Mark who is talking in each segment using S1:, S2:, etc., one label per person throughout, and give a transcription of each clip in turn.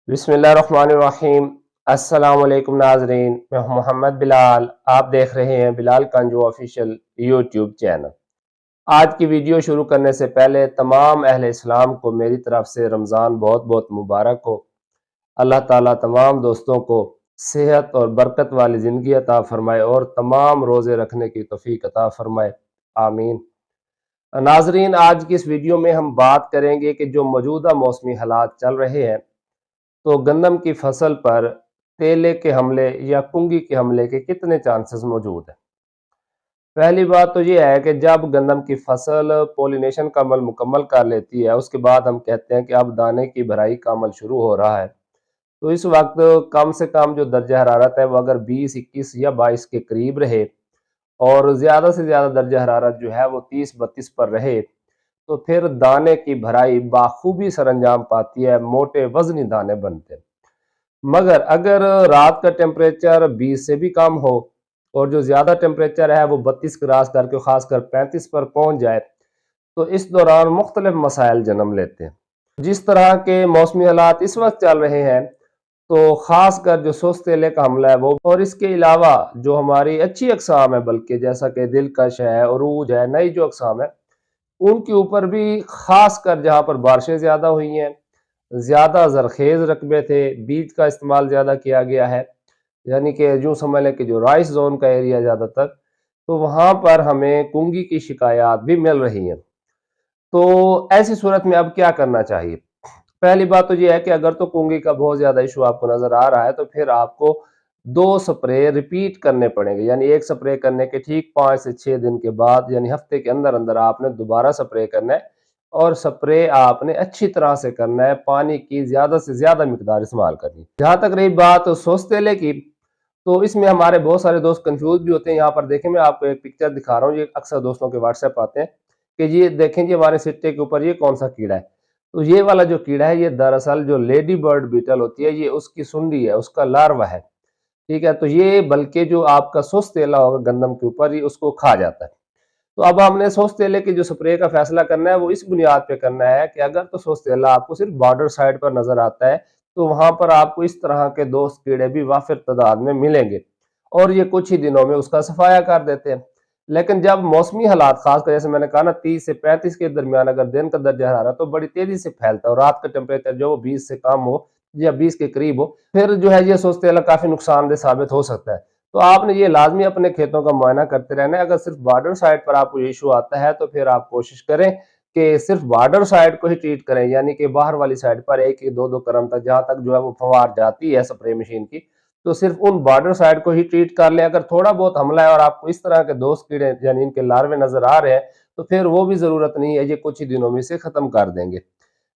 S1: بسم اللہ الرحمن الرحیم۔ السلام علیکم ناظرین، میں ہوں محمد بلال، آپ دیکھ رہے ہیں بلال کنجو آفیشیل یوٹیوب چینل۔ آج کی ویڈیو شروع کرنے سے پہلے تمام اہل اسلام کو میری طرف سے رمضان بہت بہت مبارک ہو۔ اللہ تعالیٰ تمام دوستوں کو صحت اور برکت والی زندگی عطا فرمائے اور تمام روزے رکھنے کی توفیق عطا فرمائے، آمین۔ ناظرین، آج کی اس ویڈیو میں ہم بات کریں گے کہ جو موجودہ موسمی حالات چل رہے ہیں تو گندم کی فصل پر تیلے کے حملے یا کنگھی کے حملے کے کتنے چانسز موجود ہیں۔ پہلی بات تو یہ ہے کہ جب گندم کی فصل پولینیشن کا عمل مکمل کر لیتی ہے، اس کے بعد ہم کہتے ہیں کہ اب دانے کی بھرائی کا عمل شروع ہو رہا ہے، تو اس وقت کم سے کم جو درجہ حرارت ہے وہ اگر 20، 21 یا 22 کے قریب رہے اور زیادہ سے زیادہ درجہ حرارت جو ہے وہ 30، 32 پر رہے تو پھر دانے کی بھرائی بخوبی سر انجام پاتی ہے، موٹے وزنی دانے بنتے ہیں۔ مگر اگر رات کا ٹیمپریچر 20 سے بھی کم ہو اور جو زیادہ ٹیمپریچر ہے وہ 32 کراس کر کے خاص کر 35 پر پہنچ جائے تو اس دوران مختلف مسائل جنم لیتے ہیں۔ جس طرح کے موسمی حالات اس وقت چل رہے ہیں تو خاص کر جو سست تیلے کا حملہ ہے وہ، اور اس کے علاوہ جو ہماری اچھی اقسام ہے بلکہ جیسا کہ دلکش ہے، عروج ہے، نئی جو اقسام ہے ان کے اوپر بھی، خاص کر جہاں پر بارشیں زیادہ ہوئی ہیں، زیادہ زرخیز رقبے تھے، بیج کا استعمال زیادہ کیا گیا ہے، یعنی کہ جو سمجھ لیں کہ جو رائس زون کا ایریا زیادہ تر، تو وہاں پر ہمیں کنگھی کی شکایات بھی مل رہی ہیں۔ تو ایسی صورت میں اب کیا کرنا چاہیے؟ پہلی بات تو یہ ہے کہ اگر تو کنگھی کا بہت زیادہ ایشو آپ کو نظر آ رہا ہے تو پھر آپ کو 2 سپرے ریپیٹ کرنے پڑیں گے، یعنی ایک سپرے کرنے کے ٹھیک 5 سے 6 دن کے بعد، یعنی ہفتے کے اندر اندر آپ نے دوبارہ سپرے کرنا ہے، اور سپرے آپ نے اچھی طرح سے کرنا ہے، پانی کی زیادہ سے زیادہ مقدار استعمال کرنی۔ جہاں تک رہی بات سوس تیلے کی، تو اس میں ہمارے بہت سارے دوست کنفیوز بھی ہوتے ہیں۔ یہاں پر دیکھیں، میں آپ کو ایک پکچر دکھا رہا ہوں، یہ اکثر دوستوں کے واٹس ایپ آتے ہیں کہ یہ دیکھیں جی ہمارے سٹے کے اوپر یہ کون سا کیڑا ہے۔ تو یہ والا جو کیڑا ہے یہ دراصل جو لیڈی برڈ بیٹل ہوتی ہے، یہ اس کی سنڈی ہے، اس کا لاروا ہے، ٹھیک ہے۔ تو یہ بلکہ جو آپ کا سوس تیلا ہوگا گندم کے اوپر، یہ اس کو کھا جاتا ہے۔ تو اب ہم نے سوس تیلے کے جو سپرے کا فیصلہ کرنا ہے وہ اس بنیاد پہ کرنا ہے کہ اگر تو سوس تیلا آپ کو صرف بارڈر سائڈ پر نظر آتا ہے تو وہاں پر آپ کو اس طرح کے دوست کیڑے بھی وافر تعداد میں ملیں گے اور یہ کچھ ہی دنوں میں اس کا صفایا کر دیتے ہیں۔ لیکن جب موسمی حالات، خاص کر جیسے میں نے کہا نا 30 سے 35 کے درمیان اگر دن کا درجہ حرارت تو بڑی تیزی سے پھیلتا ہے اور رات کا ٹیمپریچر جو 20 سے کم ہو یا 20 کے قریب ہو، پھر جو ہے یہ سوس تیلا کافی نقصان دہ ثابت ہو سکتا ہے۔ تو آپ نے یہ لازمی اپنے کھیتوں کا معائنہ کرتے رہنا ہے۔ اگر صرف بارڈر سائڈ پر آپ کو ایشو آتا ہے تو پھر آپ کوشش کریں کہ صرف بارڈر سائڈ کو ہی ٹریٹ کریں، یعنی کہ باہر والی سائڈ پر 1-2 کرم تک جہاں تک جو ہے وہ فوار جاتی ہے سپرے مشین کی، تو صرف ان بارڈر سائڈ کو ہی ٹریٹ کر لیں۔ اگر تھوڑا بہت حملہ ہے اور آپ کو اس طرح کے دوست کیڑے یعنی ان کے لاروے نظر آ رہے ہیں تو پھر وہ بھی ضرورت نہیں ہے، یہ کچھ ہی دنوں میں سے ختم کر دیں گے۔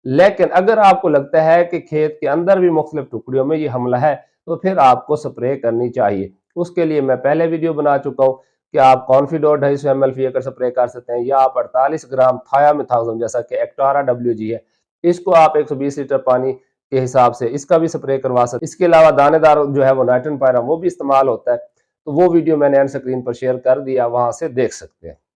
S1: لیکن اگر آپ کو لگتا ہے کہ کھیت کے اندر بھی مختلف ٹکڑیوں میں یہ حملہ ہے تو پھر آپ کو سپرے کرنی چاہیے۔ اس کے لیے میں پہلے ویڈیو بنا چکا ہوں کہ آپ کانفیڈور 250 ml فی ایکڑ سپرے کر سکتے ہیں، یا آپ 48 گرام تھایامیتھازم جیسا کہ ایکٹارا WG ہے، اس کو آپ 120 لیٹر پانی کے حساب سے اس کا بھی سپرے کروا سکتے ہیں۔ اس کے علاوہ دانے دار جو ہے وہ نائٹرن پائرم وہ بھی استعمال ہوتا ہے، تو وہ ویڈیو میں نے اینڈ سکرین پر شیئر کر دیا، وہاں سے دیکھ سکتے ہیں۔